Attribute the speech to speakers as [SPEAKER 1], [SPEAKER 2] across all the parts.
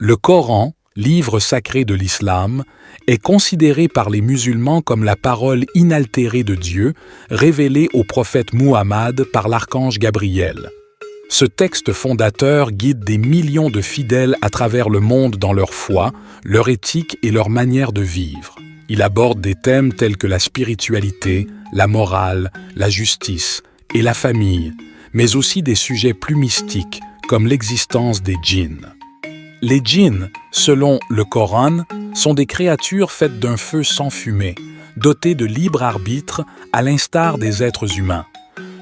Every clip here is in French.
[SPEAKER 1] Le Coran, livre sacré de l'islam, est considéré par les musulmans comme la parole inaltérée de Dieu, révélée au prophète Muhammad par l'archange Gabriel. Ce texte fondateur guide des millions de fidèles à travers le monde dans leur foi, leur éthique et leur manière de vivre. Il aborde des thèmes tels que la spiritualité, la morale, la justice et la famille, mais aussi des sujets plus mystiques comme l'existence des djinns. Les djinns, selon le Coran, sont des créatures faites d'un feu sans fumée, dotées de libre arbitre à l'instar des êtres humains.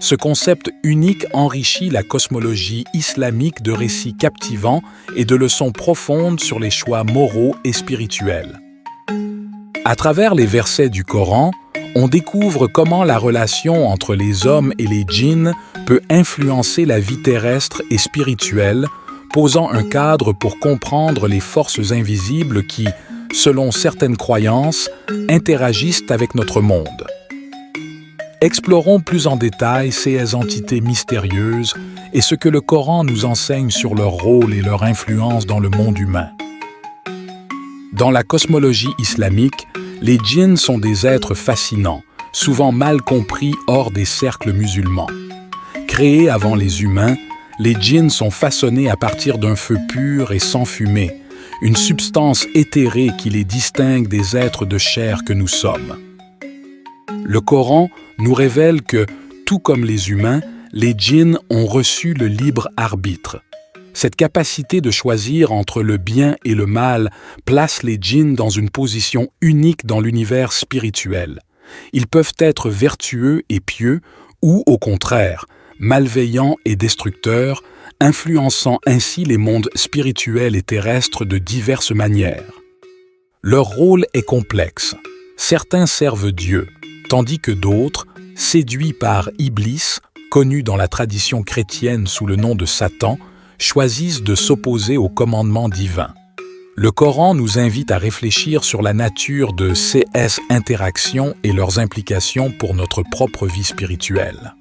[SPEAKER 1] Ce concept unique enrichit la cosmologie islamique de récits captivants et de leçons profondes sur les choix moraux et spirituels. À travers les versets du Coran, on découvre comment la relation entre les hommes et les djinns peut influencer la vie terrestre et spirituelle, posant un cadre pour comprendre les forces invisibles qui, selon certaines croyances, interagissent avec notre monde. Explorons plus en détail ces entités mystérieuses et ce que le Coran nous enseigne sur leur rôle et leur influence dans le monde humain. Dans la cosmologie islamique, les djinns sont des êtres fascinants, souvent mal compris hors des cercles musulmans. Créés avant les humains, les djinns sont façonnés à partir d'un feu pur et sans fumée, une substance éthérée qui les distingue des êtres de chair que nous sommes. Le Coran nous révèle que, tout comme les humains, les djinns ont reçu le libre arbitre. Cette capacité de choisir entre le bien et le mal place les djinns dans une position unique dans l'univers spirituel. Ils peuvent être vertueux et pieux ou, au contraire, malveillants et destructeurs, influençant ainsi les mondes spirituels et terrestres de diverses manières. Leur rôle est complexe. Certains servent Dieu, tandis que d'autres, séduits par Iblis, connu dans la tradition chrétienne sous le nom de Satan, choisissent de s'opposer au commandement divin. Le Coran nous invite à réfléchir sur la nature de ces interactions et leurs implications pour notre propre vie spirituelle.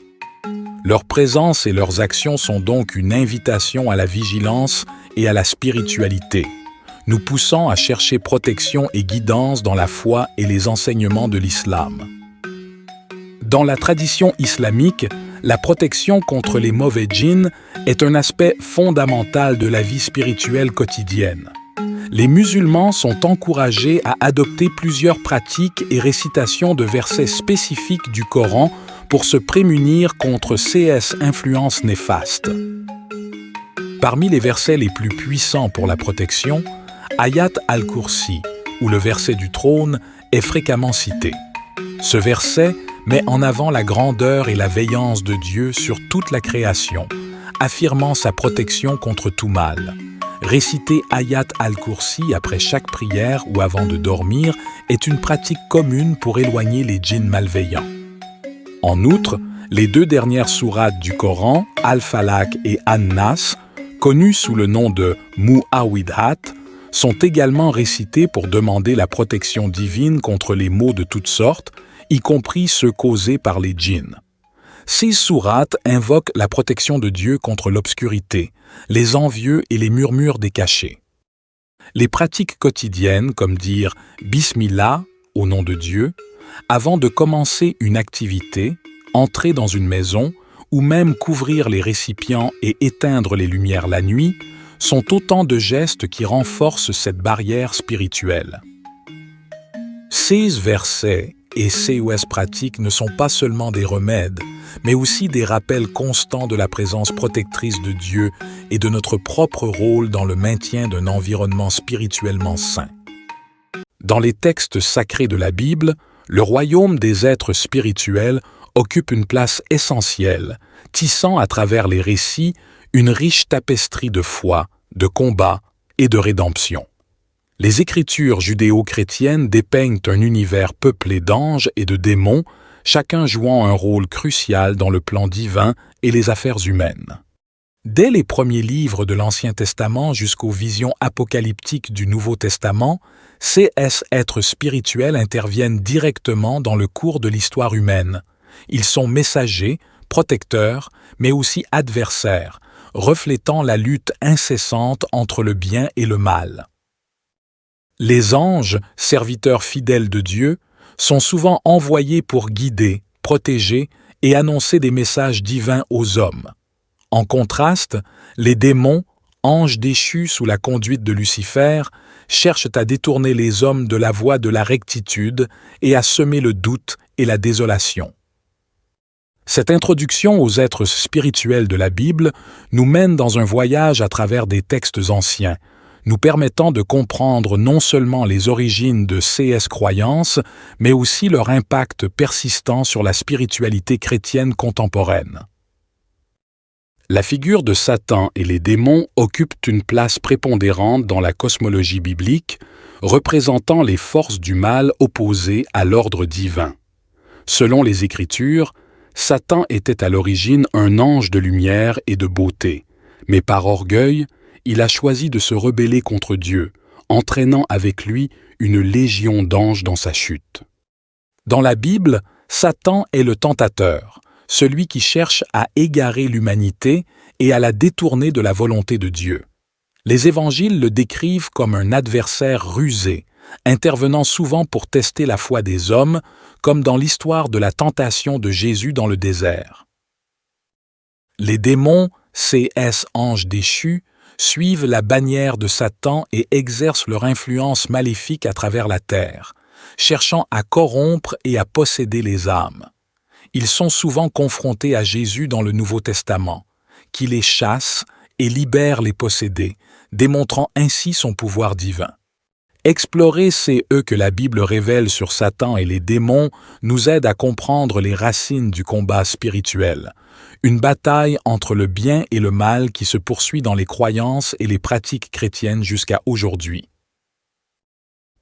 [SPEAKER 1] Leur présence et leurs actions sont donc une invitation à la vigilance et à la spiritualité, nous poussant à chercher protection et guidance dans la foi et les enseignements de l'islam. Dans la tradition islamique, la protection contre les mauvais djinns est un aspect fondamental de la vie spirituelle quotidienne. Les musulmans sont encouragés à adopter plusieurs pratiques et récitations de versets spécifiques du Coran pour se prémunir contre ces influences néfastes. Parmi les versets les plus puissants pour la protection, Ayat al-Kursi, ou le verset du trône, est fréquemment cité. Ce verset met en avant la grandeur et la veillance de Dieu sur toute la création, affirmant sa protection contre tout mal. Réciter Ayat al-Kursi après chaque prière ou avant de dormir est une pratique commune pour éloigner les djinns malveillants. En outre, les deux dernières sourates du Coran, Al-Falaq et An-Nas, connues sous le nom de Mu'awwidhat, sont également récitées pour demander la protection divine contre les maux de toutes sortes, y compris ceux causés par les djinns. Ces sourates invoquent la protection de Dieu contre l'obscurité, les envieux et les murmures des cachets. Les pratiques quotidiennes, comme dire « Bismillah » au nom de Dieu, avant de commencer une activité, entrer dans une maison ou même couvrir les récipients et éteindre les lumières la nuit, sont autant de gestes qui renforcent cette barrière spirituelle. Ces versets et ces pratiques ne sont pas seulement des remèdes, mais aussi des rappels constants de la présence protectrice de Dieu et de notre propre rôle dans le maintien d'un environnement spirituellement sain. Dans les textes sacrés de la Bible, le royaume des êtres spirituels occupe une place essentielle, tissant à travers les récits une riche tapestrie de foi, de combat et de rédemption. Les écritures judéo-chrétiennes dépeignent un univers peuplé d'anges et de démons, chacun jouant un rôle crucial dans le plan divin et les affaires humaines. Dès les premiers livres de l'Ancien Testament jusqu'aux visions apocalyptiques du Nouveau Testament, ces êtres spirituels interviennent directement dans le cours de l'histoire humaine. Ils sont messagers, protecteurs, mais aussi adversaires, reflétant la lutte incessante entre le bien et le mal. Les anges, serviteurs fidèles de Dieu, sont souvent envoyés pour guider, protéger et annoncer des messages divins aux hommes. En contraste, les démons, anges déchus sous la conduite de Lucifer, cherchent à détourner les hommes de la voie de la rectitude et à semer le doute et la désolation. Cette introduction aux êtres spirituels de la Bible nous mène dans un voyage à travers des textes anciens, nous permettant de comprendre non seulement les origines de ces croyances, mais aussi leur impact persistant sur la spiritualité chrétienne contemporaine. La figure de Satan et les démons occupe une place prépondérante dans la cosmologie biblique, représentant les forces du mal opposées à l'ordre divin. Selon les Écritures, Satan était à l'origine un ange de lumière et de beauté, mais par orgueil, il a choisi de se rebeller contre Dieu, entraînant avec lui une légion d'anges dans sa chute. Dans la Bible, Satan est le tentateur, celui qui cherche à égarer l'humanité et à la détourner de la volonté de Dieu. Les évangiles le décrivent comme un adversaire rusé, intervenant souvent pour tester la foi des hommes, comme dans l'histoire de la tentation de Jésus dans le désert. Les démons, ces anges déchus, suivent la bannière de Satan et exercent leur influence maléfique à travers la terre, cherchant à corrompre et à posséder les âmes. Ils sont souvent confrontés à Jésus dans le Nouveau Testament, qui les chasse et libère les possédés, démontrant ainsi son pouvoir divin. Explorer ces que la Bible révèle sur Satan et les démons nous aide à comprendre les racines du combat spirituel, une bataille entre le bien et le mal qui se poursuit dans les croyances et les pratiques chrétiennes jusqu'à aujourd'hui.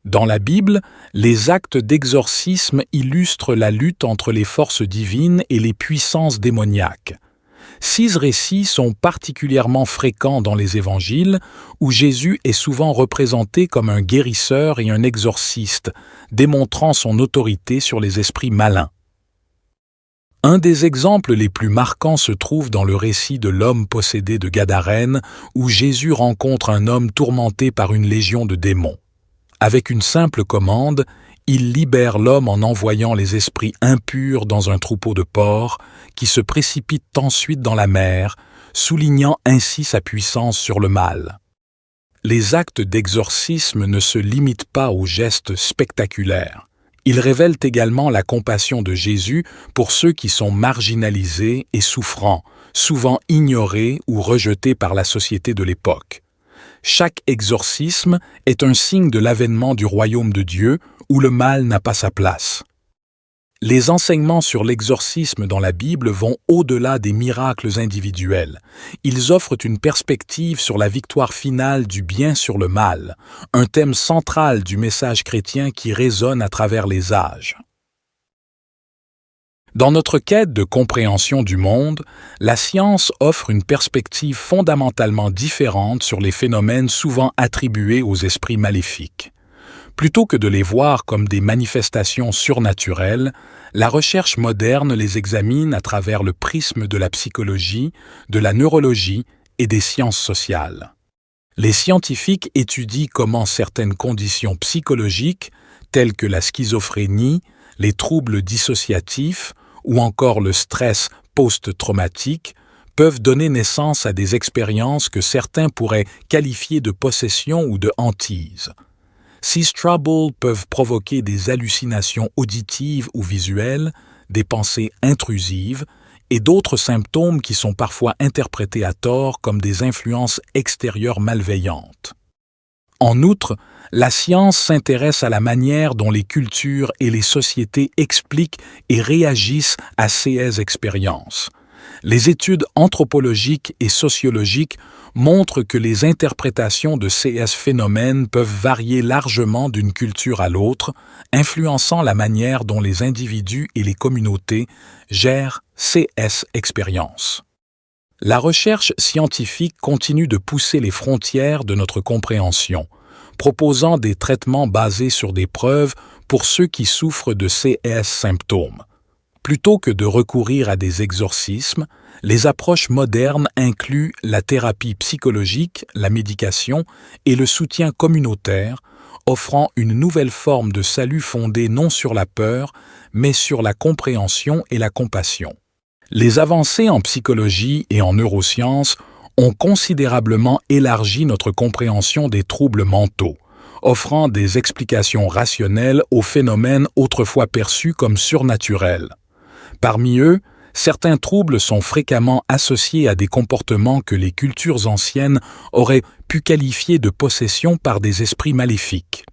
[SPEAKER 1] Dans la Bible, les actes d'exorcisme illustrent la lutte entre les forces divines et les puissances démoniaques. 6 récits sont particulièrement fréquents dans les évangiles, où Jésus est souvent représenté comme un guérisseur et un exorciste, démontrant son autorité sur les esprits malins. Un des exemples les plus marquants se trouve dans le récit de l'homme possédé de Gadarène, où Jésus rencontre un homme tourmenté par une légion de démons. Avec une simple commande, il libère l'homme en envoyant les esprits impurs dans un troupeau de porcs qui se précipitent ensuite dans la mer, soulignant ainsi sa puissance sur le mal. Les actes d'exorcisme ne se limitent pas aux gestes spectaculaires. Ils révèlent également la compassion de Jésus pour ceux qui sont marginalisés et souffrants, souvent ignorés ou rejetés par la société de l'époque. Chaque exorcisme est un signe de l'avènement du royaume de Dieu où le mal n'a pas sa place. Les enseignements sur l'exorcisme dans la Bible vont au-delà des miracles individuels. Ils offrent une perspective sur la victoire finale du bien sur le mal, un thème central du message chrétien qui résonne à travers les âges. Dans notre quête de compréhension du monde, la science offre une perspective fondamentalement différente sur les phénomènes souvent attribués aux esprits maléfiques. Plutôt que de les voir comme des manifestations surnaturelles, la recherche moderne les examine à travers le prisme de la psychologie, de la neurologie et des sciences sociales. Les scientifiques étudient comment certaines conditions psychologiques, telles que la schizophrénie, les troubles dissociatifs ou encore le stress post-traumatique, peuvent donner naissance à des expériences que certains pourraient qualifier de possession ou de hantise. Ces troubles peuvent provoquer des hallucinations auditives ou visuelles, des pensées intrusives et d'autres symptômes qui sont parfois interprétés à tort comme des influences extérieures malveillantes. En outre, la science s'intéresse à la manière dont les cultures et les sociétés expliquent et réagissent à ces expériences. Les études anthropologiques et sociologiques montrent que les interprétations de ces phénomènes peuvent varier largement d'une culture à l'autre, influençant la manière dont les individus et les communautés gèrent ces expériences. La recherche scientifique continue de pousser les frontières de notre compréhension, proposant des traitements basés sur des preuves pour ceux qui souffrent de ces symptômes. Plutôt que de recourir à des exorcismes, les approches modernes incluent la thérapie psychologique, la médication et le soutien communautaire, offrant une nouvelle forme de salut fondée non sur la peur, mais sur la compréhension et la compassion. Les avancées en psychologie et en neurosciences ont considérablement élargi notre compréhension des troubles mentaux, offrant des explications rationnelles aux phénomènes autrefois perçus comme surnaturels. Parmi eux, certains troubles sont fréquemment associés à des comportements que les cultures anciennes auraient pu qualifier de possession par des esprits maléfiques.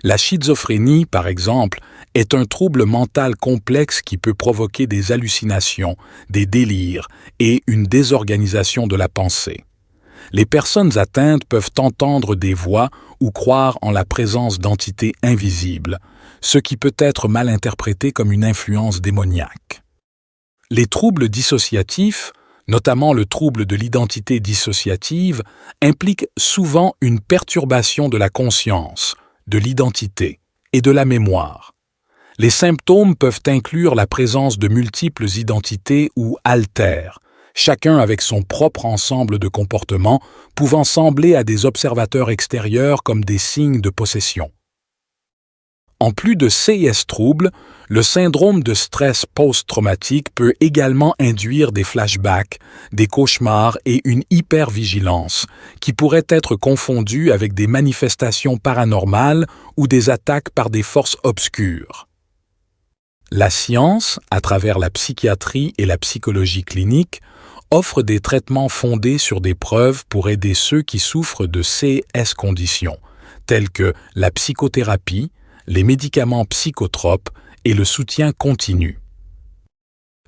[SPEAKER 1] La schizophrénie, par exemple, est un trouble mental complexe qui peut provoquer des hallucinations, des délires et une désorganisation de la pensée. Les personnes atteintes peuvent entendre des voix ou croire en la présence d'entités invisibles, ce qui peut être mal interprété comme une influence démoniaque. Les troubles dissociatifs, notamment le trouble de l'identité dissociative, impliquent souvent une perturbation de la conscience, de l'identité et de la mémoire. Les symptômes peuvent inclure la présence de multiples identités ou alters, chacun avec son propre ensemble de comportements, pouvant sembler à des observateurs extérieurs comme des signes de possession. En plus de ces troubles, le syndrome de stress post-traumatique peut également induire des flashbacks, des cauchemars et une hypervigilance, qui pourraient être confondus avec des manifestations paranormales ou des attaques par des forces obscures. La science, à travers la psychiatrie et la psychologie clinique, offre des traitements fondés sur des preuves pour aider ceux qui souffrent de ces conditions, telles que la psychothérapie, les médicaments psychotropes et le soutien continu.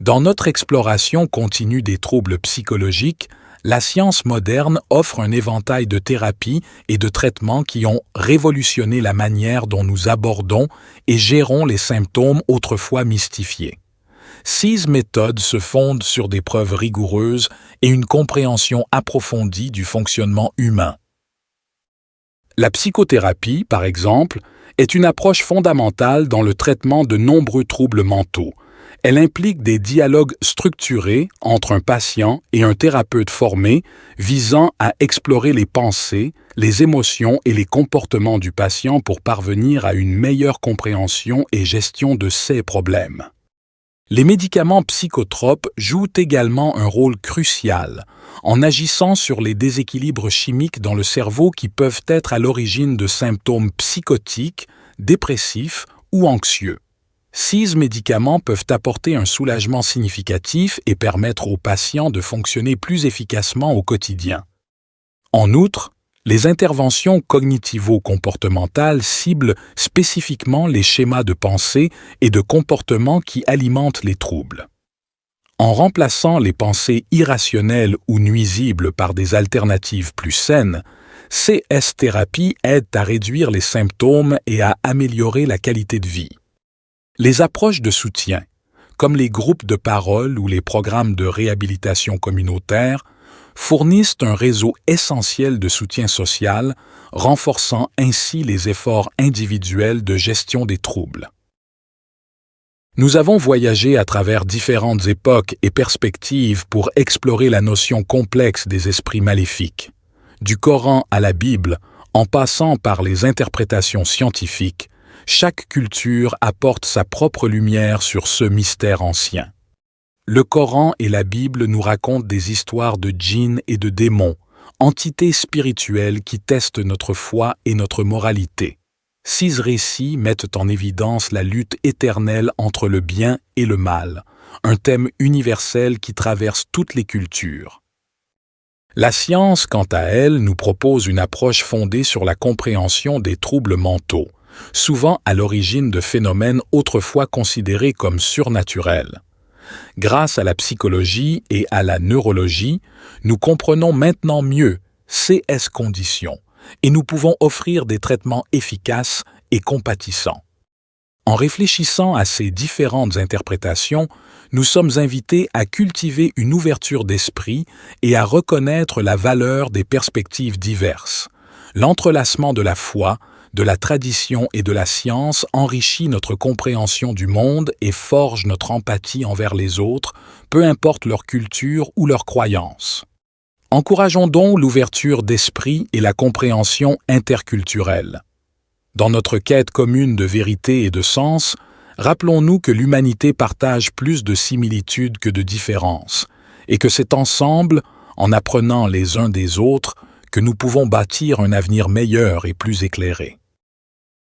[SPEAKER 1] Dans notre exploration continue des troubles psychologiques, la science moderne offre un éventail de thérapies et de traitements qui ont révolutionné la manière dont nous abordons et gérons les symptômes autrefois mystifiés. Ces méthodes se fondent sur des preuves rigoureuses et une compréhension approfondie du fonctionnement humain. La psychothérapie, par exemple, est une approche fondamentale dans le traitement de nombreux troubles mentaux. Elle implique des dialogues structurés entre un patient et un thérapeute formé visant à explorer les pensées, les émotions et les comportements du patient pour parvenir à une meilleure compréhension et gestion de ses problèmes. Les médicaments psychotropes jouent également un rôle crucial en agissant sur les déséquilibres chimiques dans le cerveau qui peuvent être à l'origine de symptômes psychotiques, dépressifs ou anxieux. Ces médicaments peuvent apporter un soulagement significatif et permettre aux patients de fonctionner plus efficacement au quotidien. En outre, les interventions cognitivo-comportementales ciblent spécifiquement les schémas de pensée et de comportement qui alimentent les troubles. En remplaçant les pensées irrationnelles ou nuisibles par des alternatives plus saines, ces thérapies aident à réduire les symptômes et à améliorer la qualité de vie. Les approches de soutien, comme les groupes de parole ou les programmes de réhabilitation communautaire, fournissent un réseau essentiel de soutien social, renforçant ainsi les efforts individuels de gestion des troubles. Nous avons voyagé à travers différentes époques et perspectives pour explorer la notion complexe des esprits maléfiques. Du Coran à la Bible, en passant par les interprétations scientifiques, chaque culture apporte sa propre lumière sur ce mystère ancien. Le Coran et la Bible nous racontent des histoires de djinns et de démons, entités spirituelles qui testent notre foi et notre moralité. Ces récits mettent en évidence la lutte éternelle entre le bien et le mal, un thème universel qui traverse toutes les cultures. La science, quant à elle, nous propose une approche fondée sur la compréhension des troubles mentaux, souvent à l'origine de phénomènes autrefois considérés comme surnaturels. Grâce à la psychologie et à la neurologie, nous comprenons maintenant mieux ces conditions et nous pouvons offrir des traitements efficaces et compatissants. En réfléchissant à ces différentes interprétations, nous sommes invités à cultiver une ouverture d'esprit et à reconnaître la valeur des perspectives diverses, l'entrelacement de la foi, de la tradition et de la science enrichit notre compréhension du monde et forge notre empathie envers les autres, peu importe leur culture ou leurs croyances. Encourageons donc l'ouverture d'esprit et la compréhension interculturelle. Dans notre quête commune de vérité et de sens, rappelons-nous que l'humanité partage plus de similitudes que de différences, et que c'est ensemble, en apprenant les uns des autres, que nous pouvons bâtir un avenir meilleur et plus éclairé.